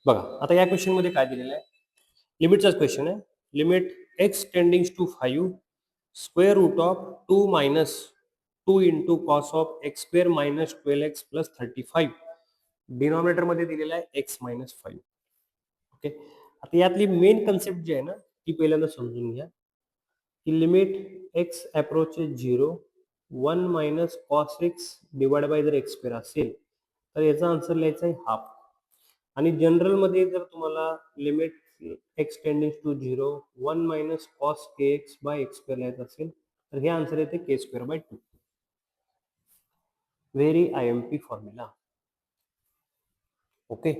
बघा आता या क्वेश्चन मध्ये काय दिलेलं आहे, लिमिटचाच क्वेश्चन आहे. Limit x tendings to 5 square root of 2 minus 2 into cos of x square minus 12x plus 35 denominator मध्ये दिलेला आहे एक्स मायनस 5. ओके, आता यातली मेन कन्सेप्ट जी आहे ना ती पहिल्यांदा समजून घ्या की limit x approaches 0 1 minus cos x divide by जर एक्स स्क्वेअर असेल तर याचा आन्सर लिहायचा आहे हाफ. आणि जनरल मध्ये जर तुम्हाला limit x tendings to 0 1 minus cos k x by x square लिहायचं असेल तर हे आन्सर येते k square by 2. Very IMP formula. Okay,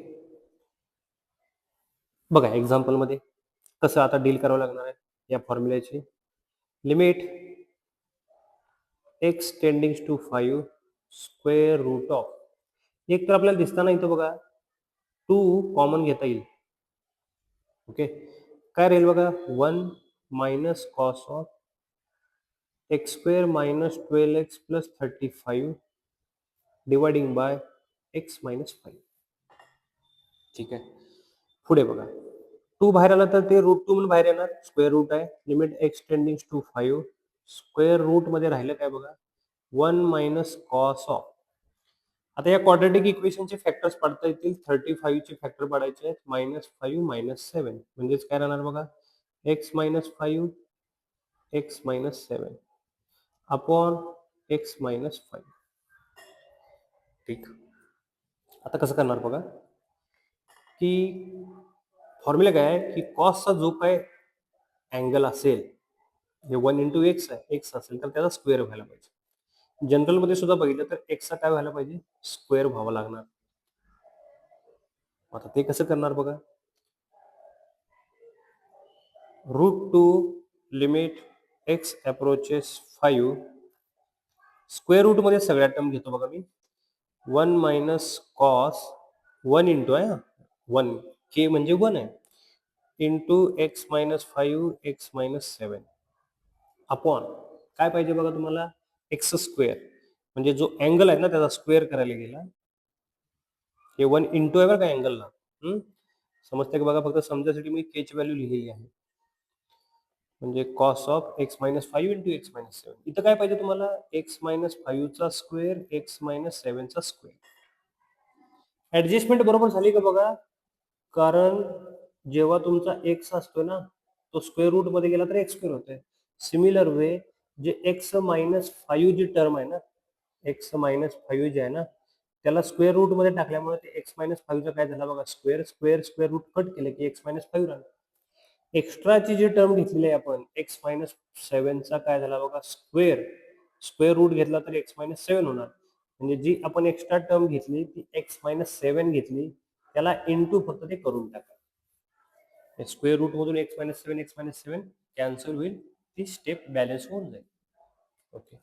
बघा एक्झाम्पल मध्ये कसं आता डील करावं लागणार आहे या फॉर्म्युल्याची. Limit x tendings to 5 square root of, एक तर आपल्याला दिसताना इथं बघा 2 कॉमन घेता येईल. ओके, काय राहील बघा 1 minus cos of x square minus 12x plus 35 dividing by x minus 5. ठीक आहे, पुढे बघा 2 बाहेर आला तर ते रूट 2 म्हणून बाहेर येणार, स्क्वेअर रूट आहे. Limit x tendings to 5 square root मध्ये राहिलं काय बघा 1 मायनस कॉस ऑफ. आता या क्वाड्रॅटिक इक्वेशनचे फॅक्टर्स पाडता येतील. 35 चे फॅक्टर पाडायचे आहेत, -5 -7 म्हणजेच काय राहणार बघा x minus 5 x minus 7 upon x minus 5. ठीक, आता कसं करणार बघा की फॉर्म्युला काय आहे की कॉसचा जो काय अँगल असेल हे 1 इंटू एक्स आहे, एक्स असेल तर त्याचा स्क्वेअर व्हायला पाहिजे. जनरल मध्ये सुद्धा बघितलं तर एक्सचा काय व्हायला पाहिजे स्क्वेअर व्हावा लागणार. आता ते कसं करणार बघा, √2 limit x approaches 5 square root मध्ये सगळ्या टर्म घेतो बघा मी 1 मायनस कॉस 1 इंटू आहे 1 के म्हणजे 1 आहे into x minus 5 x minus 7 upon काय पाहिजे बघा तुम्हाला एक्स स्क्वेअर म्हणजे जो अँगल आहे ना त्याचा स्क्वेअर करायला गेला हे 1 इंटू आहे बघा का अँगलला. समजते का बघा, फक्त समजायसाठी मी के ची व्हॅल्यू लिहिलेली आहे म्हणजे cos of x minus 5 into x minus 7. इथं काय पाहिजे तुम्हाला एक्स मायनस 5 चा स्क्वेअर एक्स मायनस 7 चा स्क्वेअर. ऍडजस्टमेंट बरोबर झाली का बघा, कारण जेव्हा तुमचा एक्स असतो ना तो स्क्वेअर रूट मध्ये गेला तर एक्स स्क्वेअर होतोय. सिमिलर वे जे एक्स मायनस 5 जी टर्म आहे ना एक्स मायनस 5 जे आहे ना त्याला स्क्वेअर रूट मध्ये टाकल्यामुळे ते एक्स मायनस 5 चा काय झाला बघा square square square root cut केलं की एक्स मायनस 5 राहिला. एक्स्ट्राची जी टर्म घेतलेली आहे आपण एक्स मायनस 7 चा काय झाला बघा स्क्वेअर स्क्वेअर रूट घेतला तर एक्स मायनस 7 होणार. म्हणजे जी आपण एक्स्ट्रा टर्म घेतली ती एक्स मायनस 7 घेतली त्याला इंटू फक्त ते करून टाका. स्क्वेअर रूट मधून एक्स मायनस 7 कॅन्सल होईल, ती स्टेप बॅलन्स होऊन जाईल. ओके,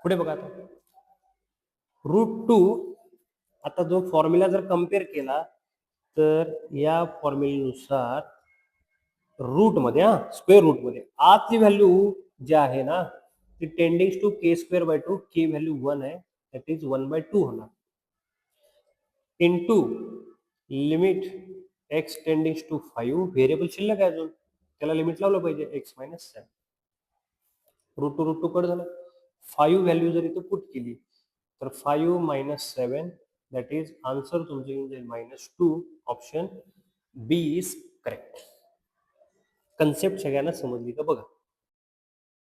पुढे बघा आता √2. आता जो फॉर्म्युला जर कम्पेअर केला तर या फॉर्म्युलेनुसार रूट मध्ये स्क्वेअर रूट मध्ये आतली व्हॅल्यू जी आहे ना ती tendings to k square by 2, k value 1 आहे दॅट इज 1/2 होणार into limit x tendings to 5 variable शिल्लक आहे अजून त्याला लिमिट लावलं पाहिजे एक्स मायनस 7. √2 कट झालं. 5 व्हॅल्यू जर इथे पुट केली तर 5 मायनस 7 दॅट इज आन्सर तुमचं येऊन जाईल -2. Option B is correct. Concept सगळ्यांना समजली का बघा.